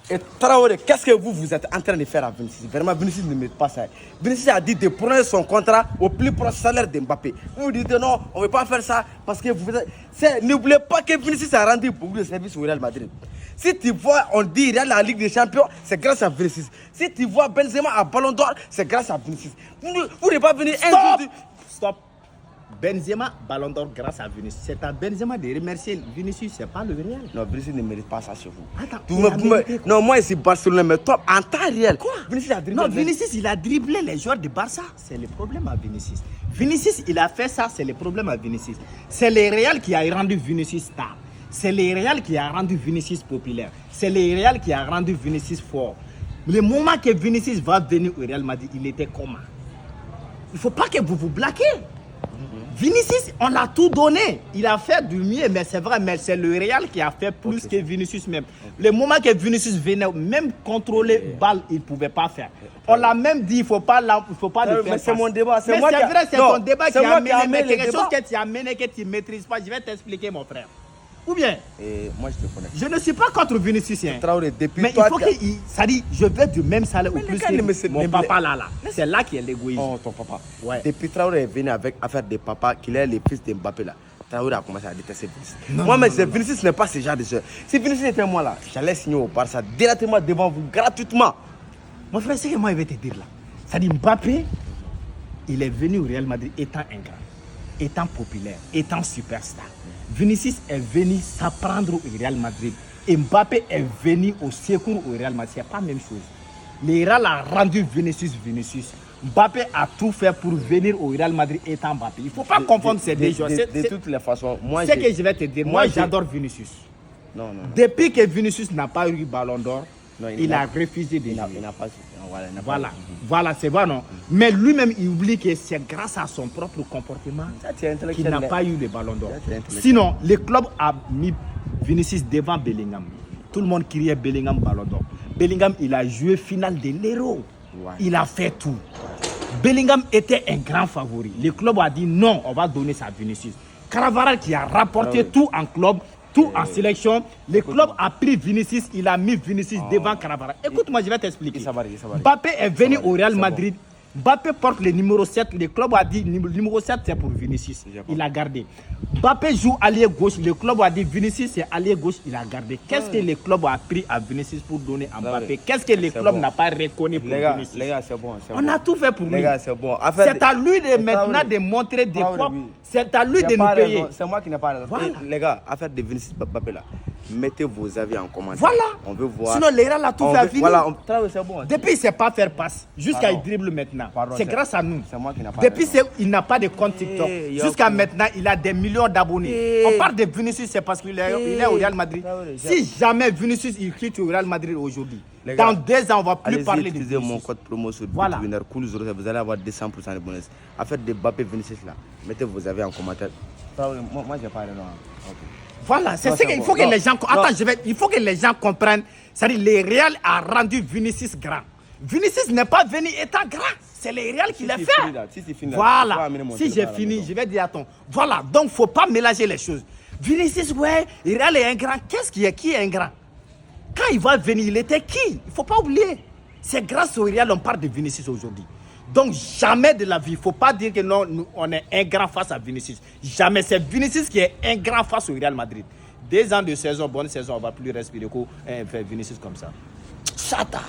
Et Traoré, qu'est-ce que vous êtes en train de faire à Vinicius? Vraiment, Vinicius ne mérite pas ça. Vinicius a dit de prendre son contrat au plus proche salaire d'Mbappé. Vous dites non, on ne veut pas faire ça parce que vous... N'oubliez pas que Vinicius a rendu beaucoup de services au Real Madrid. Si tu vois, on dit Real la Ligue des Champions, c'est grâce à Vinicius. Si tu vois Benzema à Ballon d'Or, c'est grâce à Vinicius. Vous n'êtes pas venu un jour... Stop. Benzema, Ballon d'Or grâce à Vinicius. C'est à Benzema de remercier Vinicius, c'est pas le Real. Non, Vinicius ne mérite pas ça chez vous. Attends, non, moi ici Barcelone, mais toi, en temps réel. Quoi? Vinicius a dribblé. Non, Vinicius, il a dribblé les joueurs de Barça. C'est le problème à Vinicius. Vinicius, il a fait ça, c'est le problème à Vinicius. C'est le Real qui a rendu Vinicius star. C'est le Real qui a rendu Vinicius populaire. C'est le Real qui a rendu Vinicius fort. Le moment que Vinicius va venir au Real Madrid, il était comment? Il ne faut pas que vous vous blaquez. Vinicius, on l'a tout donné. Il a fait du mieux, mais c'est vrai, mais c'est le Real qui a fait plus que Vinicius même. Le moment que Vinicius venait, même contrôler balle, il ne pouvait pas faire. On l'a même dit, il ne faut pas le faire. C'est mon débat. C'est vrai, c'est ton débat qui a mené, mais quelque chose que tu as mené, que tu ne maîtrises pas. Je vais t'expliquer, mon frère. Ou bien, moi je te connais. je ne suis pas contre Vinicius. Hein. Traoré, depuis mais toi, il faut qu'il... Ça dit, je veux du même salaire ou plus que mon papa là. C'est là qui est l'égoïsme. Oh, ton papa. Ouais. Depuis Traoré est venu avec affaire de papa, qu'il est le fils de Mbappé là. Traoré a commencé à détester Vinicius. Moi, mais Vinicius n'est pas ce genre de jeu. Si Vinicius était moi là, j'allais signer au Barça directement devant vous, gratuitement. Mon frère, c'est que moi, je vais te dire là. Ça dit, Mbappé, il est venu au Real Madrid étant ingrat, étant populaire, étant superstar. Vinicius est venu s'apprendre au Real Madrid. Et Mbappé est venu au secours au Real Madrid. Ce n'est pas la même chose. Le Real a rendu Vinicius. Mbappé a tout fait pour venir au Real Madrid étant Mbappé. Il ne faut pas confondre ces deux joueurs. De toutes les façons, moi... C'est que je vais te dire, moi j'adore Vinicius. Non. Depuis que Vinicius n'a pas eu Ballon d'Or, il a refusé de jouer. Il n'a pas... Voilà, c'est vrai, non? Mais lui-même, il oublie que c'est grâce à son propre comportement qu'il n'a pas eu le Ballon d'Or. Sinon, le club a mis Vinicius devant Bellingham. Tout le monde criait Bellingham Ballon d'Or. Bellingham, il a joué finale de l'Euro. Ouais. Il a fait tout. Bellingham était un grand favori. Le club a dit non, on va donner ça à Vinicius. Cannavaro qui a rapporté tout en club, tout en sélection. Le club a pris Vinicius, il a mis Vinicius devant Cannavaro. Écoute-moi, je vais t'expliquer. Mbappé est venu au Real Madrid. Mbappé porte le numéro 7. Le club a dit le numéro 7 c'est pour Vinicius. Il a gardé. Mbappé joue allié gauche. Le club a dit Vinicius c'est allié gauche. Il a gardé. Qu'est-ce que le club a pris à Vinicius pour donner à Mbappé? Qu'est-ce que le club n'a pas reconnu pour Vinicius? Les gars, c'est bon. On a tout fait pour lui. Les gars, c'est bon. C'est à lui de maintenant de montrer des fois. C'est à lui de nous payer. C'est moi qui n'ai pas raison. Voilà. Les gars, affaire de Vinicius Mbappé là. Mettez vos avis en commentaire. Voilà. On veut voir. Sinon, les Real a tout fait à finir. Voilà, c'est bon. Depuis, il ne sait pas faire passe. Jusqu'à il dribble maintenant. C'est grâce à nous. C'est moi qui n'ai pas Depuis, il n'a pas de compte TikTok. Jusqu'à maintenant, il a des millions d'abonnés. On parle de Vinicius, c'est parce qu'il est au Real Madrid. Si jamais Vinicius il quitte au Real Madrid aujourd'hui, dans 2 ans, on ne va plus parler de Vinicius. Mon code promo sur voilà. Vous allez avoir 200% de bonus. Affaire de Mbappé Vinicius là. Mettez vos avis en commentaire. Moi, j'ai pas raison. Voilà, c'est ce qu'il faut que les gens... Attends, il faut que les gens comprennent. C'est-à-dire, le Real a rendu Vinicius grand. Vinicius n'est pas venu étant grand. C'est le Real qui l'a fait. Voilà. Si j'ai fini, je vais dire attends. Voilà, donc il ne faut pas mélanger les choses. Vinicius, ouais, le Real est un grand. Qui est un grand? Quand il va venir, il était qui? Il ne faut pas oublier. C'est grâce au Real qu'on parle de Vinicius aujourd'hui. Donc jamais de la vie, il ne faut pas dire que non, nous, on est un grand face à Vinicius. Jamais, c'est Vinicius qui est un grand face au Real Madrid. 2 ans de saison, bonne saison, on ne va plus respirer faire Vinicius comme ça. Chata.